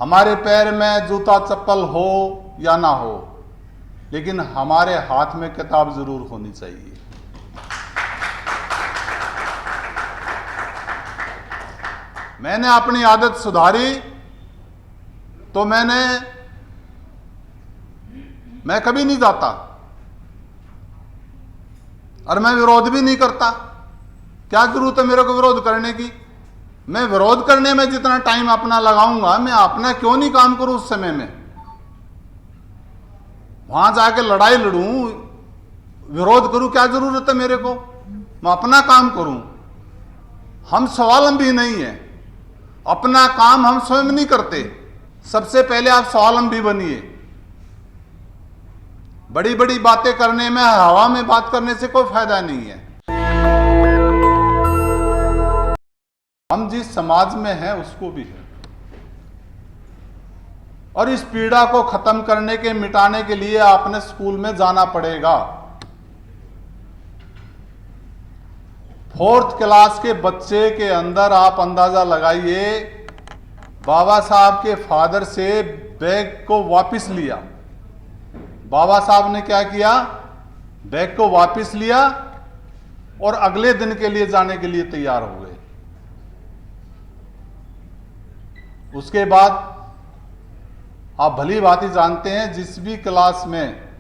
हमारे पैर में जूता चप्पल हो या ना हो, लेकिन हमारे हाथ में किताब जरूर होनी चाहिए। मैंने अपनी आदत सुधारी तो मैं कभी नहीं जाता और मैं विरोध भी नहीं करता। क्या जरूरत है मेरे को विरोध करने की? मैं विरोध करने में जितना टाइम अपना लगाऊंगा, मैं अपना क्यों नहीं काम करूं उस समय में? वहां जाके लड़ाई लड़ूं, विरोध करूं, क्या जरूरत है मेरे को? मैं अपना काम करूं। हम स्वावलंबी नहीं है, अपना काम हम स्वयं नहीं करते। सबसे पहले आप स्वावलंबी बनिए। बड़ी बड़ी बातें करने में, हवा में बात करने से कोई फायदा नहीं है। हम जिस समाज में हैं उसको भी है, और इस पीड़ा को खत्म करने के, मिटाने के लिए आपने स्कूल में जाना पड़ेगा। 4th क्लास के बच्चे के अंदर आप अंदाजा लगाइए, बाबा साहब के फादर से बैग को वापस लिया। बाबा साहब ने क्या किया? बैग को वापस लिया और अगले दिन के लिए जाने के लिए तैयार हो गए। उसके बाद आप भली भांति जानते हैं, जिस भी क्लास में,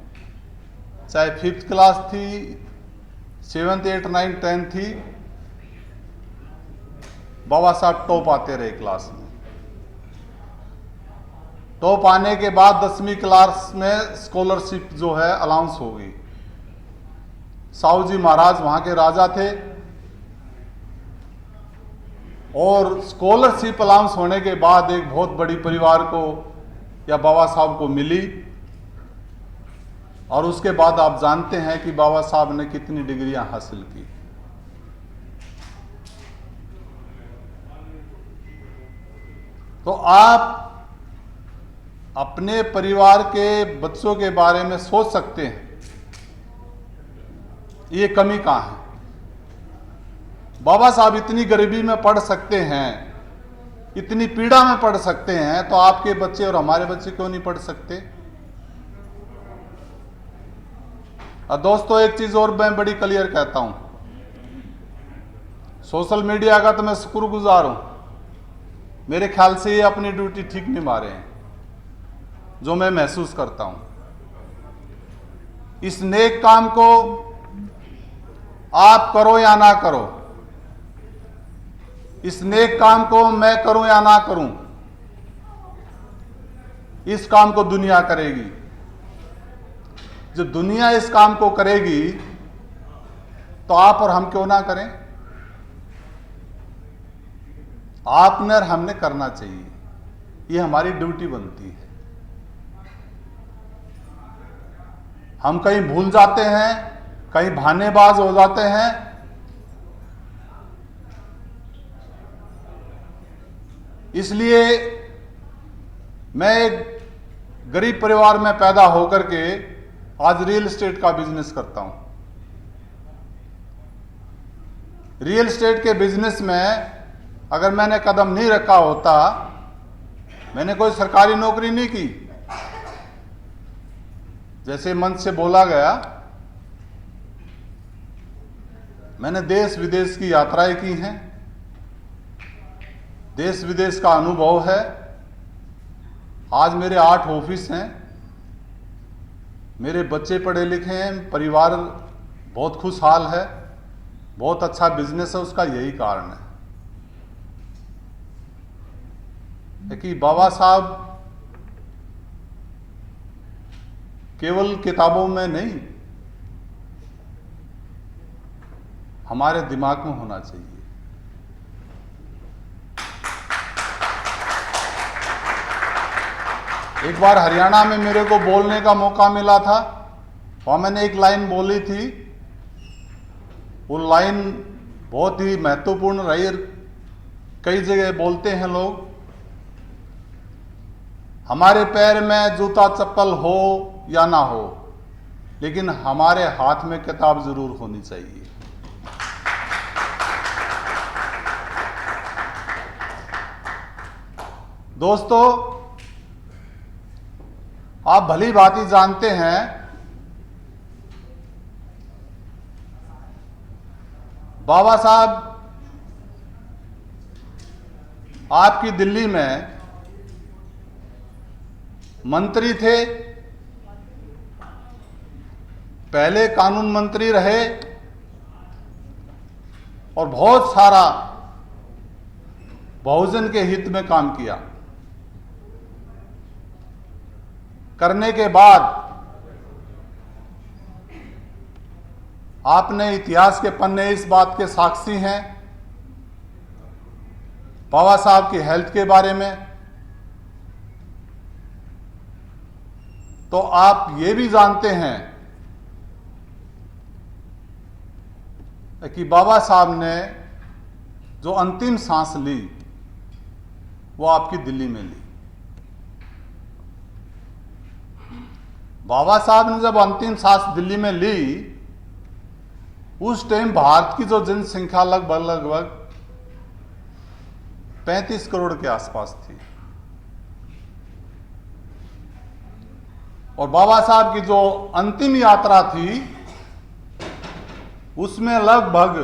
चाहे 5th क्लास थी, 7th 8th 9th 10th थी, बाबा साहब टॉप आते रहे क्लास में। टॉप आने के बाद 10वीं क्लास में स्कॉलरशिप जो है अलाउंस हो गई। साहू जी महाराज वहां के राजा थे, और स्कॉलरशिप अलाउंस होने के बाद एक बहुत बड़ी परिवार को या बाबा साहब को मिली। और उसके बाद आप जानते हैं कि बाबा साहब ने कितनी डिग्रियां हासिल की। तो आप अपने परिवार के बच्चों के बारे में सोच सकते हैं, ये कमी कहां है? बाबा साहब इतनी गरीबी में पढ़ सकते हैं, इतनी पीड़ा में पढ़ सकते हैं, तो आपके बच्चे और हमारे बच्चे क्यों नहीं पढ़ सकते? और दोस्तों, एक चीज और मैं बड़ी क्लियर कहता हूं, सोशल मीडिया का तो मैं शुक्रगुजार हूं। मेरे ख्याल से ये अपनी ड्यूटी ठीक निभा रहे हैं, जो मैं महसूस करता हूं। इस नेक काम को आप करो या ना करो, इस नेक काम को मैं करूं या ना करूं, इस काम को दुनिया करेगी। जब दुनिया इस काम को करेगी तो आप और हम क्यों ना करें? आपने और हमने करना चाहिए, ये हमारी ड्यूटी बनती है। हम कहीं भूल जाते हैं, कहीं बहानेबाज हो जाते हैं। इसलिए मैं एक गरीब परिवार में पैदा होकर के आज रियल एस्टेट का बिजनेस करता हूं। रियल एस्टेट के बिजनेस में अगर मैंने कदम नहीं रखा होता, मैंने कोई सरकारी नौकरी नहीं की, जैसे मंच से बोला गया, मैंने देश विदेश की यात्राएं की हैं, देश विदेश का अनुभव है। आज मेरे 8 ऑफिस हैं, मेरे बच्चे पढ़े लिखे हैं, परिवार बहुत खुशहाल है, बहुत अच्छा बिजनेस है। उसका यही कारण है कि बाबा साहब केवल किताबों में नहीं, हमारे दिमाग में होना चाहिए। एक बार हरियाणा में मेरे को बोलने का मौका मिला था, वहां मैंने एक लाइन बोली थी। वो लाइन बहुत ही महत्वपूर्ण रही। कई जगह बोलते हैं लोग, हमारे पैर में जूता चप्पल हो या ना हो, लेकिन हमारे हाथ में किताब जरूर होनी चाहिए। दोस्तों, आप भली भांति जानते हैं बाबा साहब आपकी दिल्ली में मंत्री थे, पहले कानून मंत्री रहे और बहुत सारा बहुजन के हित में काम किया। करने के बाद आपने इतिहास के पन्ने इस बात के साक्षी हैं बाबा साहब की हेल्थ के बारे में, तो आप ये भी जानते हैं कि बाबा साहब ने जो अंतिम सांस ली वो आपकी दिल्ली में ली। बाबा साहब ने जब अंतिम सांस दिल्ली में ली, उस टाइम भारत की जो जनसंख्या लगभग 35 करोड़ के आसपास थी और बाबा साहब की जो अंतिम यात्रा थी उसमें लगभग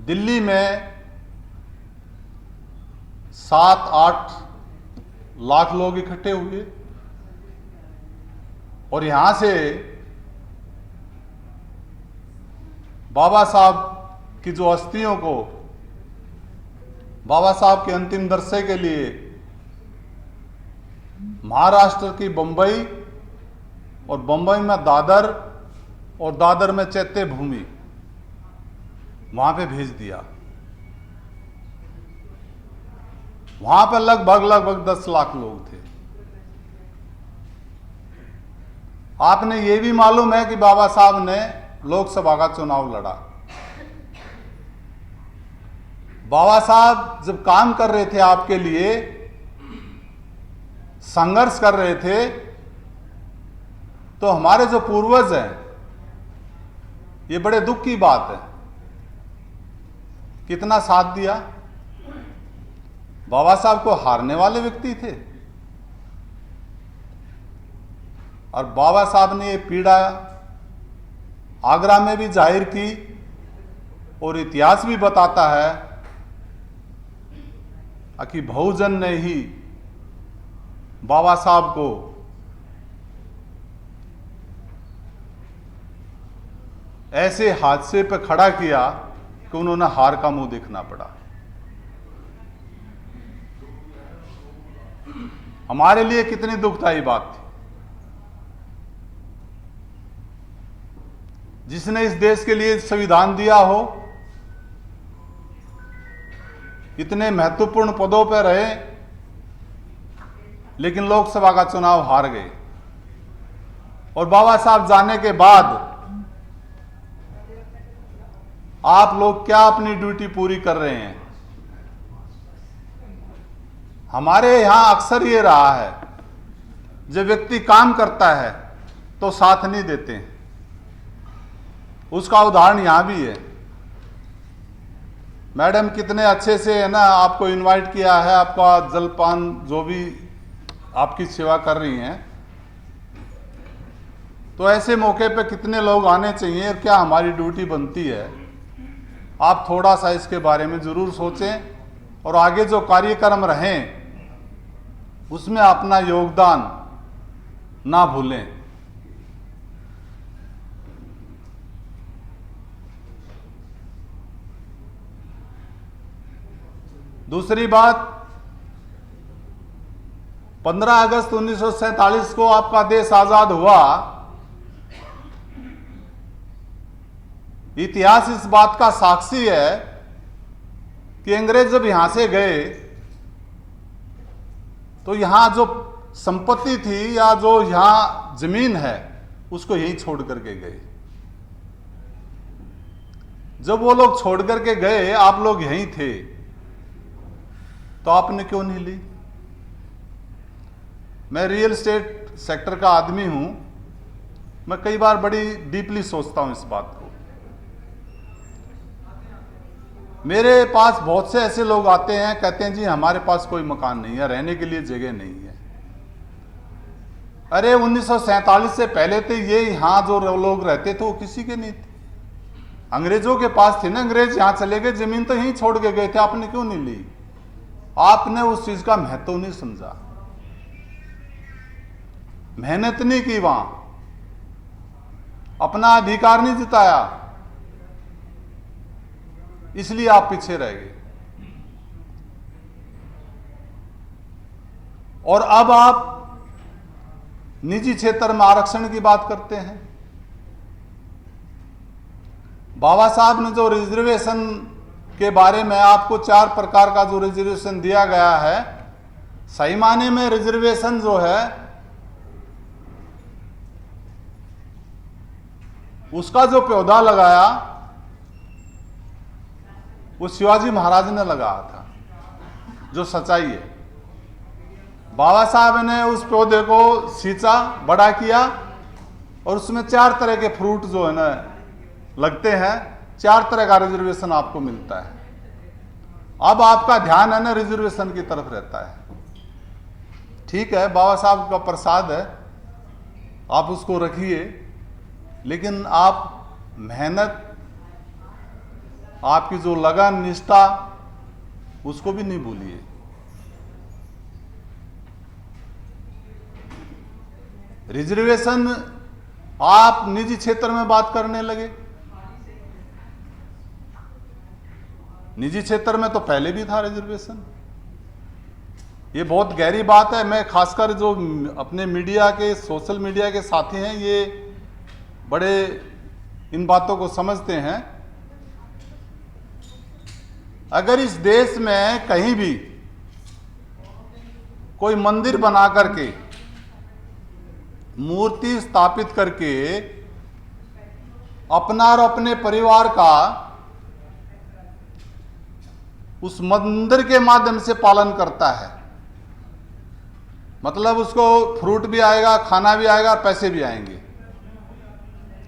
दिल्ली में 7-8 लाख लोग इकट्ठे हुए और यहां से बाबा साहब की जो अस्थियों को बाबा साहब के अंतिम दर्शन के लिए महाराष्ट्र की बंबई और बंबई में दादर और दादर में चैत्य भूमि वहां पे भेज दिया। वहां पर लगभग 10 लाख लोग थे। आपने ये भी मालूम है कि बाबा साहब ने लोकसभा का चुनाव लड़ा। बाबा साहब जब काम कर रहे थे, आपके लिए संघर्ष कर रहे थे, तो हमारे जो पूर्वज हैं, ये बड़े दुख की बात है, कितना साथ दिया। बाबा साहब को हारने वाले व्यक्ति थे और बाबा साहब ने ये पीड़ा आगरा में भी जाहिर की और इतिहास भी बताता है कि बहुजन ने ही बाबा साहब को ऐसे हादसे पर खड़ा किया कि उन्होंने हार का मुंह देखना पड़ा। हमारे लिए कितनी दुखदायी बात थी। जिसने इस देश के लिए संविधान दिया हो, इतने महत्वपूर्ण पदों पर रहे, लेकिन लोकसभा का चुनाव हार गए। और बाबा साहब जाने के बाद आप लोग क्या अपनी ड्यूटी पूरी कर रहे हैं? हमारे यहां अक्सर ये रहा है, जब व्यक्ति काम करता है तो साथ नहीं देते हैं। उसका उदाहरण यहां भी है। मैडम कितने अच्छे से है ना, आपको इनवाइट किया है, आपका जलपान जो भी आपकी सेवा कर रही हैं, तो ऐसे मौके पे कितने लोग आने चाहिए और क्या हमारी ड्यूटी बनती है? आप थोड़ा सा इसके बारे में जरूर सोचें और आगे जो कार्यक्रम रहें उसमें अपना योगदान ना भूलें। दूसरी बात, 15 अगस्त 1947 को आपका देश आजाद हुआ। इतिहास इस बात का साक्षी है कि अंग्रेज जब यहां से गए तो यहां जो संपत्ति थी या जो यहां जमीन है उसको यहीं छोड़ करके गए। जब वो लोग छोड़ करके गए, आप लोग यहीं थे, तो आपने क्यों नहीं ली? मैं रियल एस्टेट सेक्टर का आदमी हूं, मैं कई बार बड़ी डीपली सोचता हूं इस बात को। मेरे पास बहुत से ऐसे लोग आते हैं, कहते हैं जी हमारे पास कोई मकान नहीं है, रहने के लिए जगह नहीं है। अरे 1947 से पहले तो ये यहां जो लोग रहते थे वो किसी के नहीं थे, अंग्रेजों के पास थे ना। अंग्रेज यहां चले गए, जमीन तो यहीं छोड़ के गए थे, आपने क्यों नहीं ली? आपने उस चीज का महत्व नहीं समझा, मेहनत नहीं की, वहां अपना अधिकार नहीं जिताया, इसलिए आप पीछे रह गए। और अब आप निजी क्षेत्र में आरक्षण की बात करते हैं। बाबा साहब ने जो रिजर्वेशन के बारे में आपको 4 प्रकार का जो रिजर्वेशन दिया गया है, सही माने में रिजर्वेशन जो है उसका जो पौधा लगाया वो शिवाजी महाराज ने लगाया था, जो सच्चाई है। बाबा साहब ने उस पौधे को सींचा, बड़ा किया और उसमें 4 तरह के फ्रूट जो है ना लगते हैं, 4 तरह का रिजर्वेशन आपको मिलता है। अब आपका ध्यान है ना रिजर्वेशन की तरफ रहता है। ठीक है, बाबा साहब का प्रसाद है, आप उसको रखिए, लेकिन आप मेहनत, आपकी जो लगन, निष्ठा, उसको भी नहीं भूलिए। रिजर्वेशन आप निजी क्षेत्र में बात करने लगे, निजी क्षेत्र में तो पहले भी था रिजर्वेशन। ये बहुत गहरी बात है। मैं खासकर जो अपने मीडिया के, सोशल मीडिया के साथी हैं, ये बड़े इन बातों को समझते हैं। अगर इस देश में कहीं भी कोई मंदिर बना करके, मूर्ति स्थापित करके अपना और अपने परिवार का उस मंदिर के माध्यम से पालन करता है, मतलब उसको फ्रूट भी आएगा, खाना भी आएगा और पैसे भी आएंगे,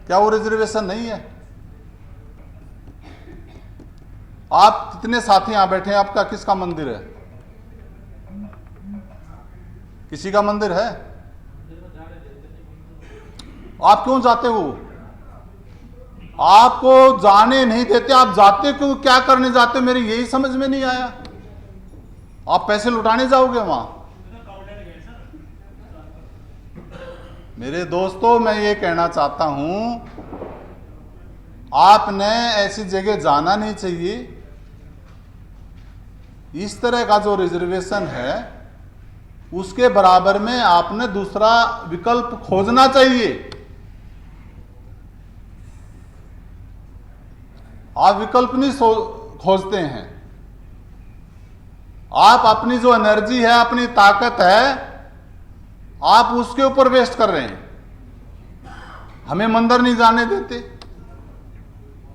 क्या वो रिजर्वेशन नहीं है? आप कितने साथी यहां बैठे हैं, आपका किसका मंदिर है? किसी का मंदिर है? आप क्यों जाते हो? आपको जाने नहीं देते, आप जाते क्यों? क्या करने जाते हो? मेरी यही समझ में नहीं आया। आप पैसे लुटाने जाओगे वहां? मेरे दोस्तों, मैं ये कहना चाहता हूं, आपने ऐसी जगह जाना नहीं चाहिए। इस तरह का जो रिजर्वेशन है उसके बराबर में आपने दूसरा विकल्प खोजना चाहिए। आप विकल्प नहीं खोजते हैं। आप अपनी जो एनर्जी है, अपनी ताकत है, आप उसके ऊपर वेस्ट कर रहे हैं। हमें मंदिर नहीं जाने देते।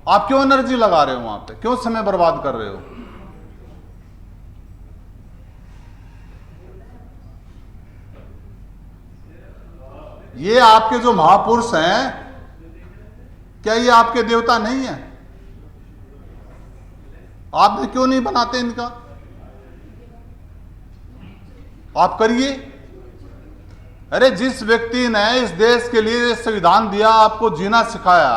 आप क्यों एनर्जी लगा रहे हो वहां पे? क्यों समय बर्बाद कर रहे हो? ये आपके जो महापुरुष हैं, क्या ये आपके देवता नहीं है? आप क्यों नहीं बनाते इनका? आप करिए। अरे जिस व्यक्ति ने इस देश के लिए संविधान दिया, आपको जीना सिखाया,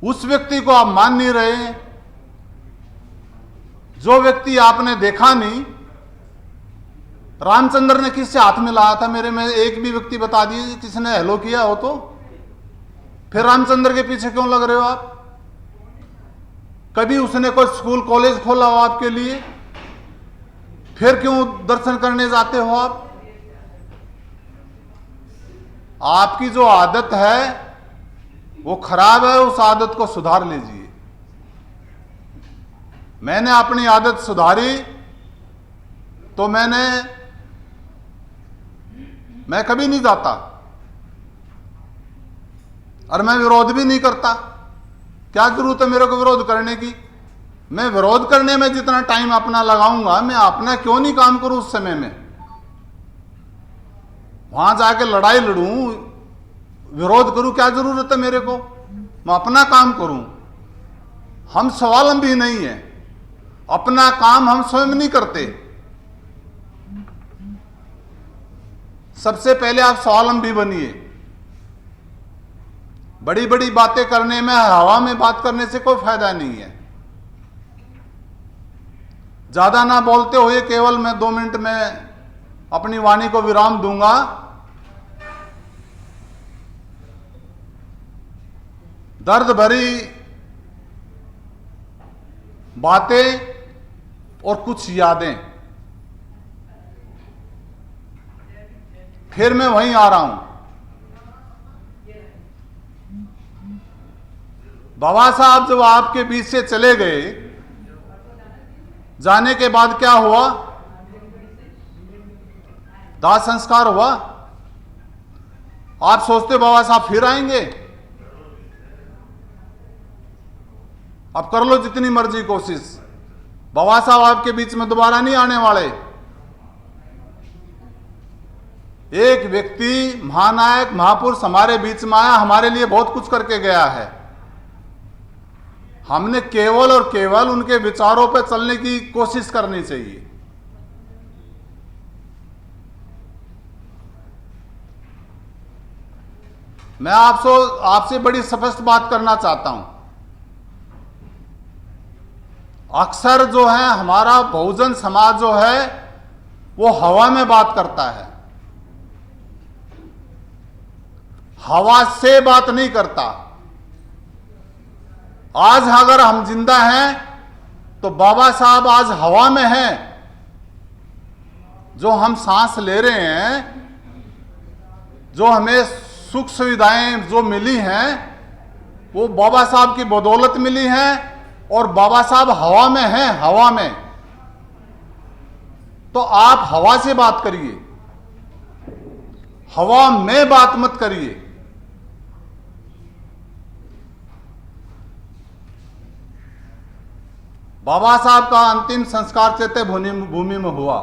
उस व्यक्ति को आप मान नहीं रहे। जो व्यक्ति आपने देखा नहीं, रामचंद्र ने किससे हाथ मिलाया था? मेरे में एक भी व्यक्ति बता दीजिए किसने हेलो किया हो तो। फिर रामचंद्र के पीछे क्यों लग रहे हो आप? कभी उसने कोई स्कूल कॉलेज खोला हो आपके लिए? फिर क्यों दर्शन करने जाते हो आप? आपकी जो आदत है वो खराब है, उस आदत को सुधार लीजिए। मैंने अपनी आदत सुधारी तो मैं कभी नहीं जाता और मैं विरोध भी नहीं करता। क्या जरूरत है मेरे को विरोध करने की? मैं विरोध करने में जितना टाइम अपना लगाऊंगा, मैं अपना क्यों नहीं काम करूं उस समय में? वहां जाके लड़ाई लड़ूं, विरोध करूं, क्या जरूरत है मेरे को? मैं अपना काम करूं। हम स्वावलंबी नहीं है, अपना काम हम स्वयं नहीं करते। सबसे पहले आप स्वावलंबी बनिए। बड़ी बड़ी बातें करने में, हवा में बात करने से कोई फायदा नहीं है। ज्यादा ना बोलते हुए केवल मैं 2 मिनट में अपनी वाणी को विराम दूंगा। दर्द भरी बातें और कुछ यादें, फिर मैं वहीं आ रहा हूं। बाबा साहब जब आपके बीच से चले गए, जाने के बाद क्या हुआ? दाह संस्कार हुआ। आप सोचते बाबा साहब फिर आएंगे? अब कर लो जितनी मर्जी कोशिश, बाबा साहब आपके बीच में दोबारा नहीं आने वाले। एक व्यक्ति, महानायक, महापुरुष हमारे बीच में आया, हमारे लिए बहुत कुछ करके गया है। हमने केवल और केवल उनके विचारों पर चलने की कोशिश करनी चाहिए। मैं आपसे बड़ी स्पष्ट बात करना चाहता हूं। अक्सर जो है हमारा बहुजन समाज जो है वो हवा में बात करता है, हवा से बात नहीं करता। आज अगर हम जिंदा हैं तो बाबा साहब आज हवा में हैं। जो हम सांस ले रहे हैं, जो हमें सुख सुविधाएं जो मिली हैं, वो बाबा साहब की बदौलत मिली हैं। और बाबा साहब हवा में हैं, हवा में। तो आप हवा से बात करिए, हवा में बात मत करिए। बाबा साहब का अंतिम संस्कार चैत्य भूमि में हुआ।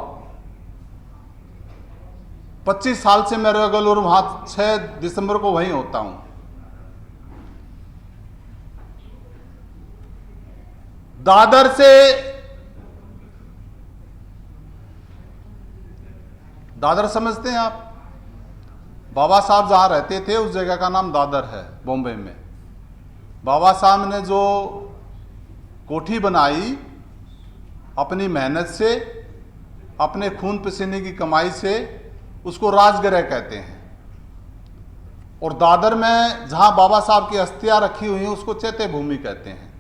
25 साल से मैं रेगुलर वहां 6 दिसंबर को वहीं होता हूं। दादर से, दादर समझते हैं आप? बाबा साहब जहां रहते थे उस जगह का नाम दादर है, बॉम्बे में। बाबा साहब ने जो कोठी बनाई अपनी मेहनत से, अपने खून पसीने की कमाई से, उसको राजगृह कहते हैं। और दादर में जहां बाबा साहब की अस्थियां रखी हुई हैं उसको चैत्य भूमि कहते हैं।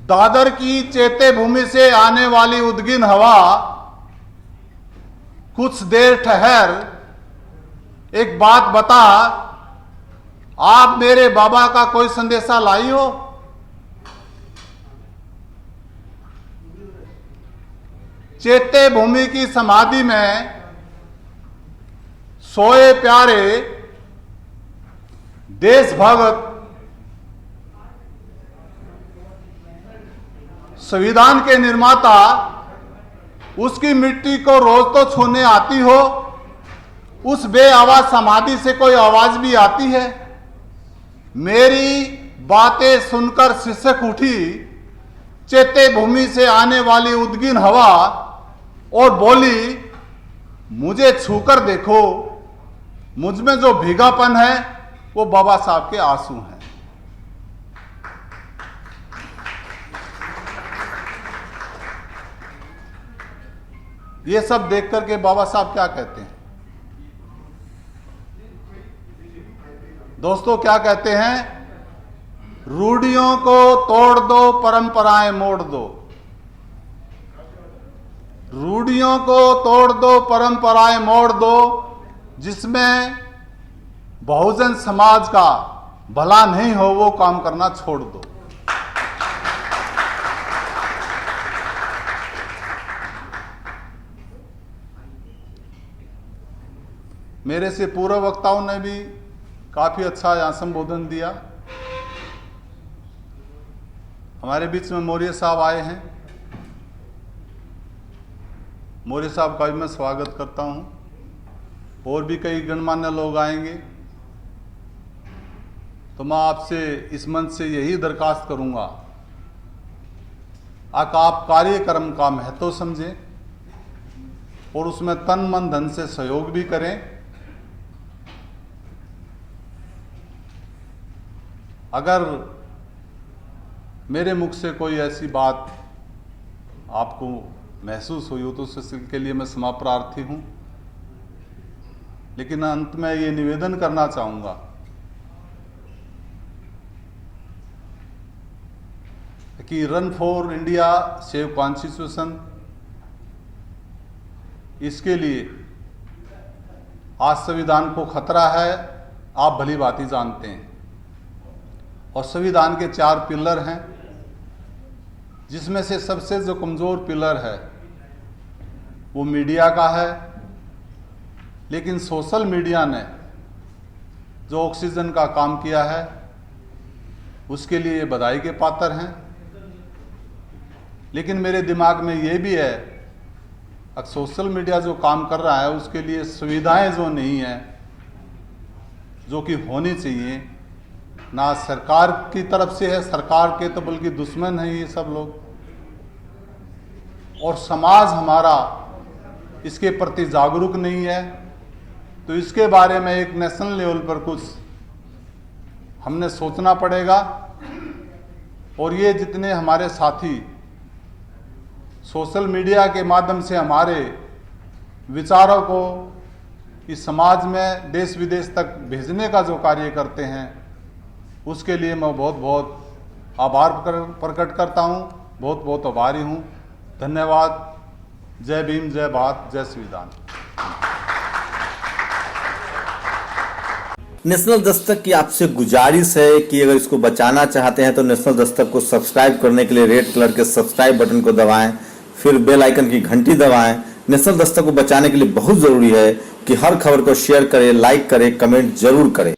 दादर की चैत्य भूमि से आने वाली उद्गिन हवा कुछ देर ठहर, एक बात बता, आप मेरे बाबा का कोई संदेशा लाई हो? चैत्य भूमि की समाधि में सोए प्यारे देशभक्त, संविधान के निर्माता, उसकी मिट्टी को रोज तो छूने आती हो, उस बेआवाज समाधि से कोई आवाज भी आती है? मेरी बातें सुनकर सिसक उठी चैत्य भूमि से आने वाली उद्गिन हवा और बोली, मुझे छूकर देखो, मुझ में जो भीगापन है वो बाबा साहब के आंसू हैं। ये सब देख करके बाबा साहब क्या कहते हैं? दोस्तों क्या कहते हैं? रूढ़ियों को तोड़ दो, परंपराएं मोड़ दो। रूढ़ियों को तोड़ दो, परंपराएं मोड़ दो। जिसमें बहुजन समाज का भला नहीं हो वो काम करना छोड़ दो। मेरे से पूर्व वक्ताओं ने भी काफी अच्छा यहाँ संबोधन दिया। हमारे बीच में मौर्य साहब आए हैं। मौर्य साहब का भी मैं स्वागत करता हूं। और भी कई गणमान्य लोग आएंगे। तो मैं आपसे इस मंच से यही दरखास्त करूंगा, आप कार्यक्रम का महत्व समझें और उसमें तन मन धन से सहयोग भी करें। अगर मेरे मुख से कोई ऐसी बात आपको महसूस हुई हो तो उसके लिए मैं क्षमा प्रार्थी हूं। लेकिन अंत में ये निवेदन करना चाहूंगा कि run for India save constitution, इसके लिए आज संविधान को खतरा है, आप भली भांति जानते हैं। और संविधान के 4 पिलर हैं, जिसमें से सबसे जो कमजोर पिलर है वो मीडिया का है। लेकिन सोशल मीडिया ने जो ऑक्सीजन का काम किया है उसके लिए बधाई के पात्र हैं। लेकिन मेरे दिमाग में ये भी है कि सोशल मीडिया जो काम कर रहा है उसके लिए सुविधाएं जो नहीं है, जो कि होनी चाहिए, ना सरकार की तरफ से है, सरकार के तो बल्कि दुश्मन है ये सब लोग। और समाज हमारा इसके प्रति जागरूक नहीं है। तो इसके बारे में एक नेशनल लेवल पर कुछ हमने सोचना पड़ेगा। और ये जितने हमारे साथी सोशल मीडिया के माध्यम से हमारे विचारों को इस समाज में देश विदेश तक भेजने का जो कार्य करते हैं उसके लिए मैं बहुत बहुत आभार प्रकट करता हूं, बहुत बहुत आभारी हूं। धन्यवाद। जय भीम, जय भारत, जय संविधान। नेशनल दस्तक की आपसे गुजारिश है कि अगर इसको बचाना चाहते हैं तो नेशनल दस्तक को सब्सक्राइब करने के लिए रेड कलर के सब्सक्राइब बटन को दबाएं, फिर बेल आइकन की घंटी दबाएं। नेशनल दस्तक को बचाने के लिए बहुत जरूरी है कि हर खबर को शेयर करें, लाइक करें, कमेंट जरूर करें।